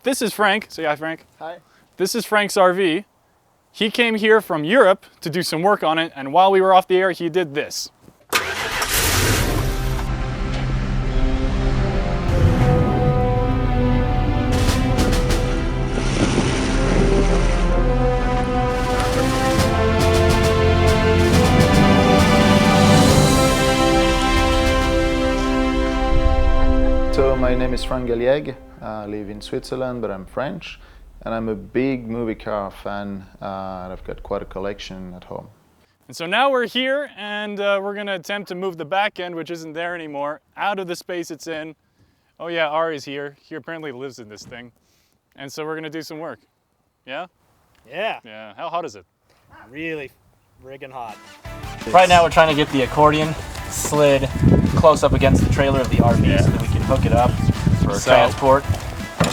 This is Frank. Say hi, Frank. Hi. This is Frank's RV. He came here from Europe to do some work on it, and while we were off the air, he did this. So my name is Frank Galliègue. I live in Switzerland, but I'm French. And I'm a big movie car fan, and I've got quite a collection at home. And so now we're here, and we're gonna attempt to move the back end, which isn't there anymore, out of the space it's in. Oh yeah, Ari's here. He apparently lives in this thing. And so we're gonna do some work. Yeah? Yeah. Yeah, how hot is it? Really friggin' hot. Right now we're trying to get the accordion slid close up against the trailer of the RV so that we can hook it up for transport.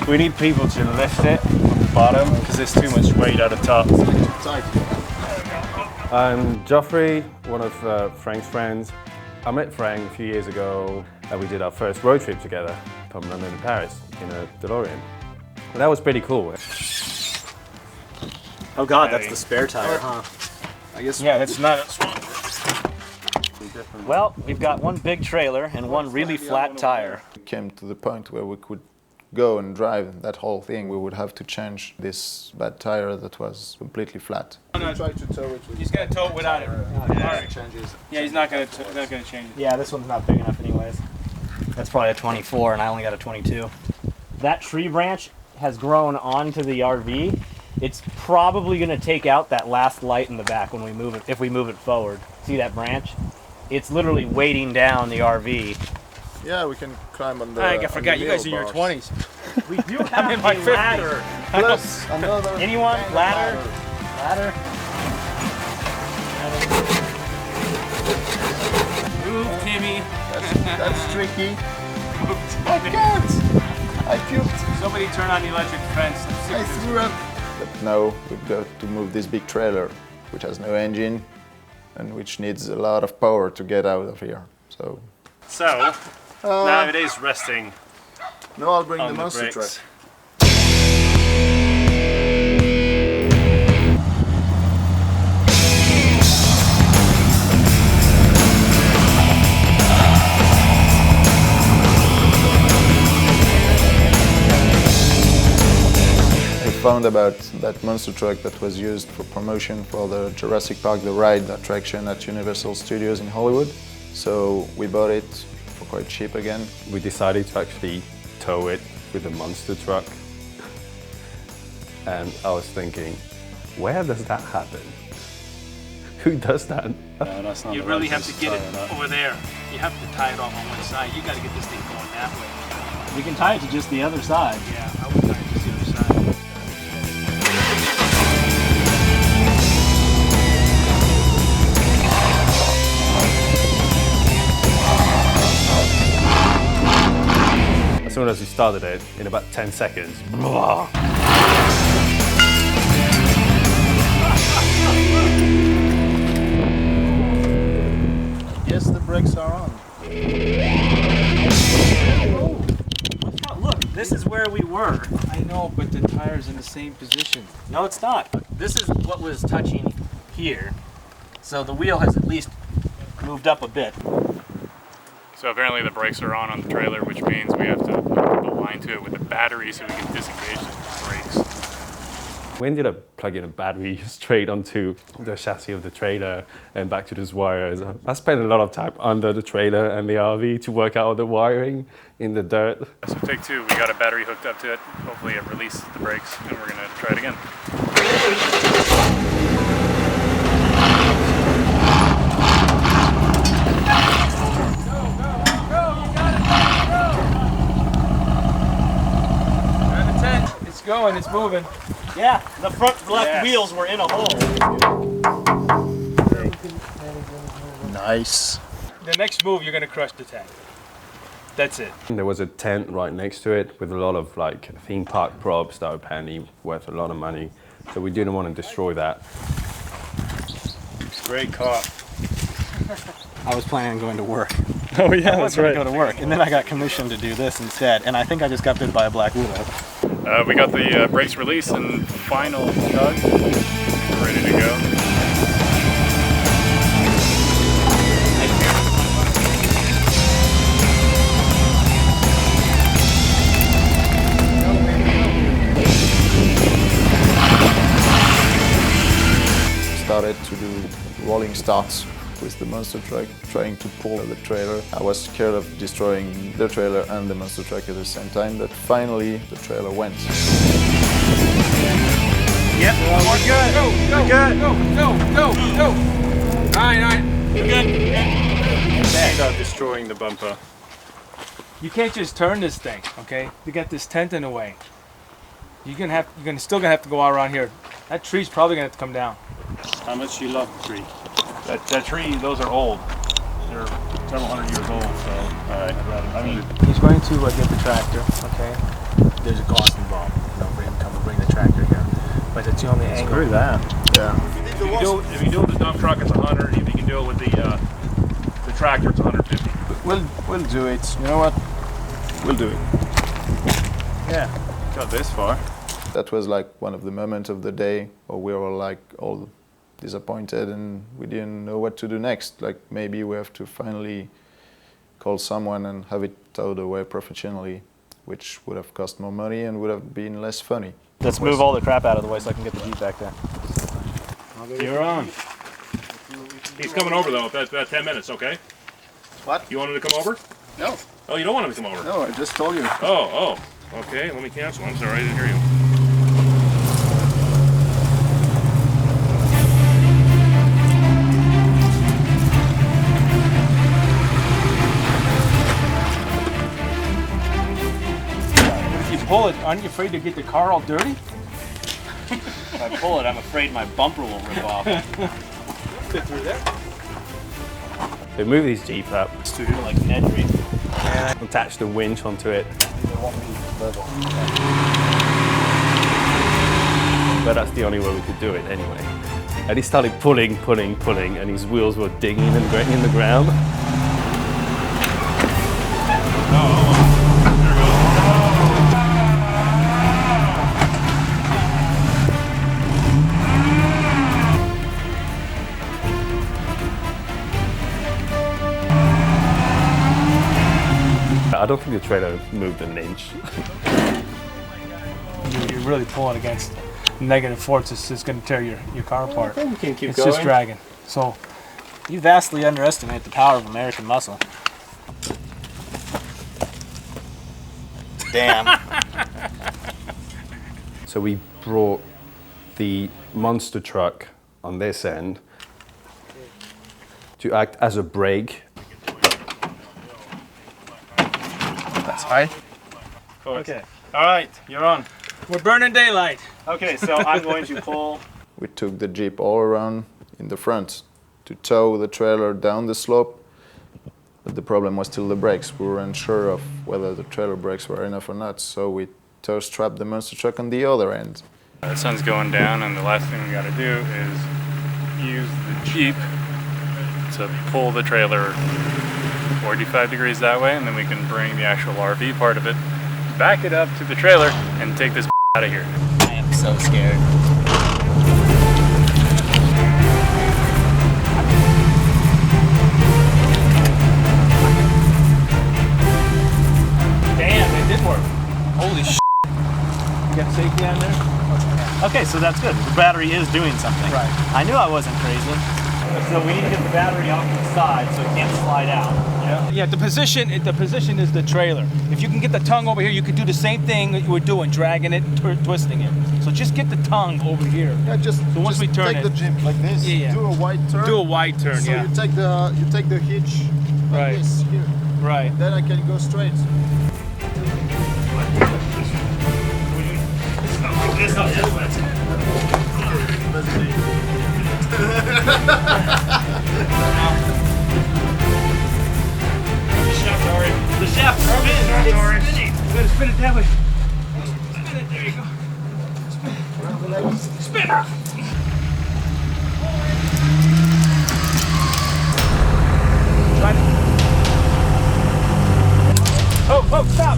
We need people to lift it on the bottom because there's too much weight at the top. I'm Geoffrey, one of Frank's friends. I met Frank a few years ago and we did our first road trip together from London to Paris in a DeLorean. And that was pretty cool. Oh god, that's the spare tire, huh? I guess. Yeah, that's not. Well, we've got one big trailer and one really flat tire. We came to the point where we could go and drive that whole thing. We would have to change this bad tire that was completely flat. Try to tow it. He's gonna tow it without it. Yeah, he's not gonna change it. Yeah, this one's not big enough anyways. That's probably a 24 and I only got a 22. That tree branch has grown onto the RV. It's probably gonna take out that last light in the back when we move it, if we move it forward. See that branch? It's literally weighting down the RV. Yeah, we can climb on the. I forgot you guys are in your 20s. We do have in my a ladder. Plus another. Anyone? kind of Ladder? Ladder? Move, Timmy. That's tricky. I can't. I puked. Somebody turn on the electric fence. I threw up. But now we've got to move this big trailer, which has no engine, and which needs a lot of power to get out of here. So now it is resting. No, I'll bring on the the monster brakes. truck. We found about that monster truck that was used for promotion for the Jurassic Park, the ride attraction at Universal Studios in Hollywood. So we bought it for quite cheap again. We decided to actually tow it with a monster truck. And I was thinking, where does that happen? Who does that? No, that's not You the really right have to place get tie it up. over there. You have to tie it off on one side. You got to get this thing going that way. We can tie it to just the other side. Yeah, I would tie it to the other side. As soon as we started it, in about 10 seconds, Yes, the brakes are on. Oh, look, this is where we were. I know, but the tire's in the same position. No, it's not. This is what was touching here. So the wheel has at least moved up a bit. So apparently the brakes are on the trailer, which means we have to hook the line to it with a battery so we can disengage the brakes. we ended up plugging a battery straight onto the chassis of the trailer and back to those wires. I spent a lot of time under the trailer and the RV to work out all the wiring in the dirt. So take two, we got a battery hooked up to it. Hopefully it releases the brakes and we're gonna try it again. It's going, it's moving. Yeah, the front left wheels were in a hole. Nice. The next move, you're gonna crush the tank. That's it. There was a tent right next to it with a lot of like theme park props that were apparently worth a lot of money. So we didn't want to destroy that. Great car. I was planning on going to work. Oh yeah, I was going to go to work, and then I got commissioned to do this instead, and I think I just got bit by a black widow. We got the brakes release and final tug. We're ready to go. Started to do rolling starts with the monster truck, trying to pull the trailer. I was scared of destroying the trailer and the monster truck at the same time, but finally the trailer went. Yep, we're good. Go, go, good. Go. All right. You're good. Without destroying the bumper. You can't just turn this thing, okay? You got this tent in the way. Still gonna have to go out around here. That tree's probably gonna have to come down. How much do you love the tree? That tree, those are old. They're several hundred years old, so I mean, He's going to get the tractor, okay? There's a cost involved, for him to come and bring the tractor here. But it's the only angle. Screw that. Yeah. If you do it with the dump truck, it's 100. If you can do it with the tractor, it's 150. We'll do it. You know what? We'll do it. yeah, got this far. That was like one of the moments of the day where we were like all disappointed and we didn't know what to do next. Like maybe we have to finally call someone and have it towed away professionally, which would have cost more money and would have been less funny. Let's move all the crap out of the way so I can get the Jeep back there. You're on. He's coming over though. About 10 minutes, okay? What? You want him to come over? No. Oh, you don't want him to come over? No, I just told you. Oh. Okay, let me cancel. I'm sorry, I didn't hear you. If you pull it, aren't you afraid to get the car all dirty? If I pull it, I'm afraid my bumper will rip off. Fit through there. So move this Jeep up, Like Nedry. attach the winch onto it. But that's the only way we could do it anyway. And he started pulling, and his wheels were digging and grating in the ground. I don't think the trailer moved an inch. You're really pulling against negative force. It's just going to tear your car apart. We can keep It's just dragging. So You vastly underestimate the power of American muscle. Damn. So we brought the monster truck on this end to act as a brake. That's high. okay, All right, you're on. we're burning daylight. Okay, so I'm going to pull. We took the Jeep all around in the front to tow the trailer down the slope, but the problem was still the brakes. We weren't sure of whether the trailer brakes were enough or not, so we tow strapped the monster truck on the other end. The sun's going down, and the last thing we got to do is use the Jeep to pull the trailer 45 degrees that way, and then we can bring the actual RV part of it, back it up to the trailer, and take this out of here. I am so scared. Damn, it did work. Holy shit. You got safety on there? Okay, so that's good. The battery is doing something. Right. I knew I wasn't crazy. So we need to get the battery off to the side so it can't slide out. Yeah, the position is the trailer. If you can get the tongue over here, you could do the same thing that you were doing, dragging it and twisting it. So just get the tongue over here. Yeah, just So once we turn take it- the Jeep like this. Yeah. Do a wide turn. Do a wide turn, so yeah. you take the hitch like Right. this here. Right. Then I can go straight. The shaft spins. It's spinning. You gotta spin it that way. Spin it. There you go. Spin it. Try to. Oh, stop.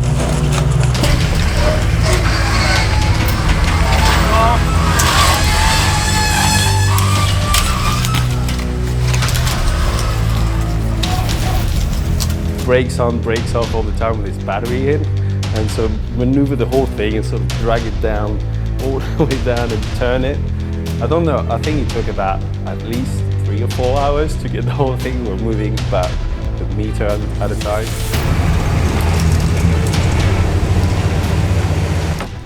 brakes on, brakes off all the time with his battery in. And so maneuver the whole thing and sort of drag it down, all the way down and turn it. I don't know, I think it took about at least 3 or 4 hours to get the whole thing. We're moving about a meter at a time.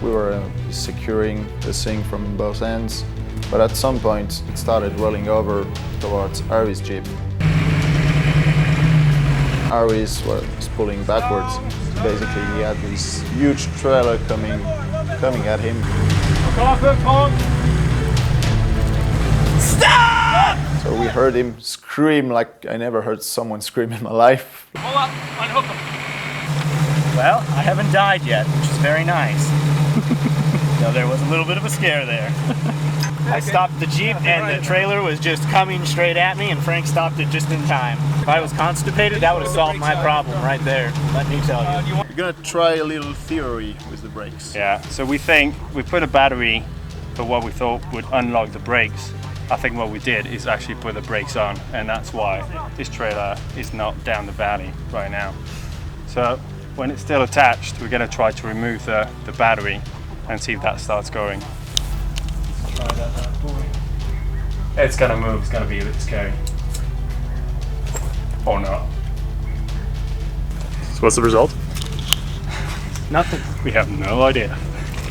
We were securing the thing from both ends, but at some point it started rolling over towards Ari's Jeep. Ari's was pulling backwards. Basically, he had this huge trailer coming at him. Stop! So we heard him scream like I never heard someone scream in my life. Pull up, unhook him. Well, I haven't died yet, which is very nice. So there was a little bit of a scare there. I stopped the Jeep and the trailer was just coming straight at me, and Frank stopped it just in time. If I was constipated, that would have solved my problem right there, let me tell you. We're gonna try a little theory with the brakes. Yeah, so we think we put a battery for what we thought would unlock the brakes. I think what we did is actually put the brakes on, and that's why this trailer is not down the valley right now. So when it's still attached, we're going to try to remove the battery and see if that starts going. Try that bad boy. It's going to move, it's going to be a bit scary. Or not. So what's the result? Nothing. We have no idea.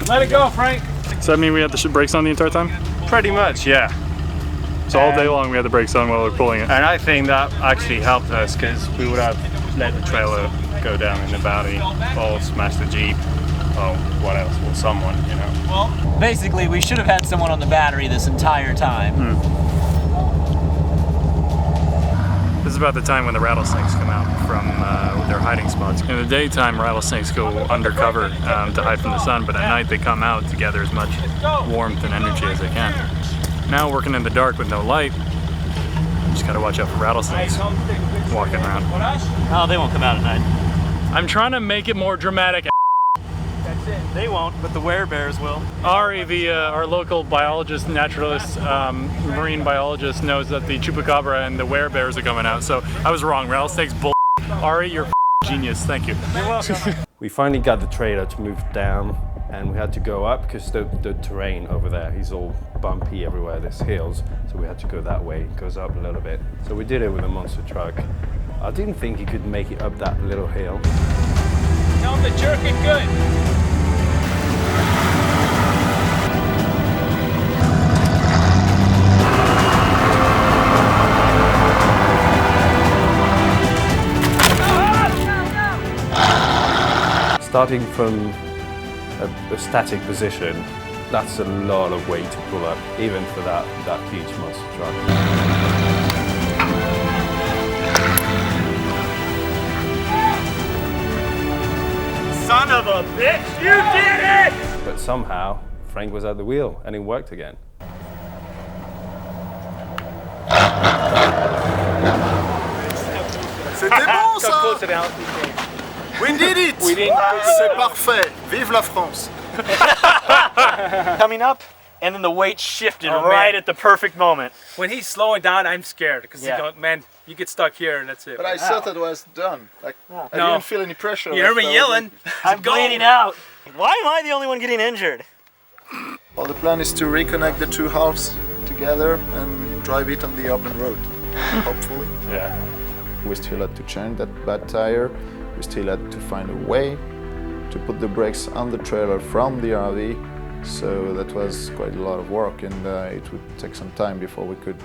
Let it go, Frank. Does that mean we had the brakes on the entire time? Pretty much, yeah. So all day long we had the brakes on while we were pulling it. And I think that actually helped us because we would have let the trailer go down in the valley or smash the Jeep or what else, or someone, you know. Well, basically we should have had someone on the battery this entire time. This is about the time when the rattlesnakes come out from their hiding spots. In the daytime, rattlesnakes go undercover to hide from the sun, but at night they come out to gather as much warmth and energy as they can. Now working in the dark with no light, just gotta watch out for rattlesnakes walking around. Oh, they won't come out at night. I'm trying to make it more dramatic. That's it. They won't, but the werebears will. Ari, our local biologist, naturalist, marine biologist, knows that the chupacabra and the werebears are coming out, so I was wrong. Rattlesnakes bull. Ari, you're genius. Thank you. You're welcome. We finally got the trailer to move down, and we had to go up because the terrain over there is all bumpy everywhere, there's hills, so we had to go that way. It goes up a little bit. So we did it with a monster truck. I didn't think he could make it up that little hill. Tell him to jerk it good. Starting from a static position, that's a lot of weight to pull up, even for that huge monster truck. Son of a bitch, you did it! But somehow, Frank was at the wheel and it worked again. C'était bon ça! We did it! C'est parfait! Vive la France! Coming up, and then the weight shifted right at the perfect moment. When he's slowing down, I'm scared because Yeah. he goes, man, you get stuck here and that's it. But I thought it was done. Like, I No. didn't feel any pressure. You heard me yelling. I'm bleeding out. Why am I the only one getting injured? Well, the plan is to reconnect the two halves together and drive it on the open road, hopefully. Yeah. We still had to change that bad tire. We still had to find a way to put the brakes on the trailer from the RV. So that was quite a lot of work, and it would take some time before we could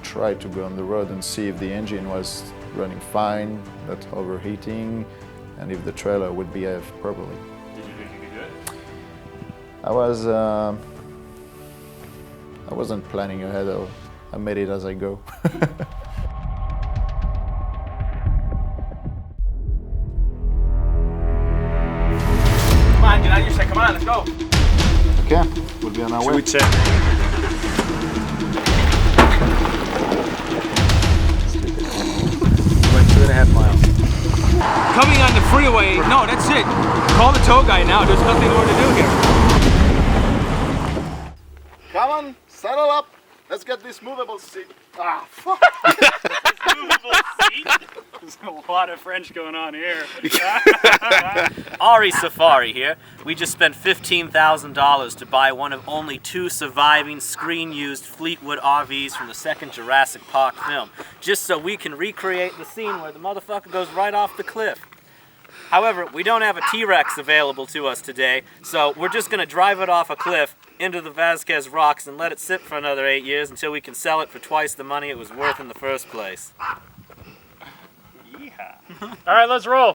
try to go on the road and see if the engine was running fine, not overheating, and if the trailer would behave properly. Did you think you could do it? I wasn't planning ahead. I made it as I go. Come on, get out of your seat. Come on, let's go. Okay, we'll be on our way. We check. Went 2.5 miles. Coming on the freeway. No, that's it. Call the tow guy now. There's nothing more to do here. Come on, saddle up. Let's get this movable seat. Ah, fuck. There's a lot of French going on here. Ari Safari here. We just spent $15,000 to buy one of only 2 surviving screen-used Fleetwood RVs from the second Jurassic Park film, just so we can recreate the scene where the motherfucker goes right off the cliff. However, we don't have a T-Rex available to us today, so we're just going to drive it off a cliff into the Vasquez Rocks and let it sit for another 8 years until we can sell it for twice the money it was worth in the first place. All right, let's roll.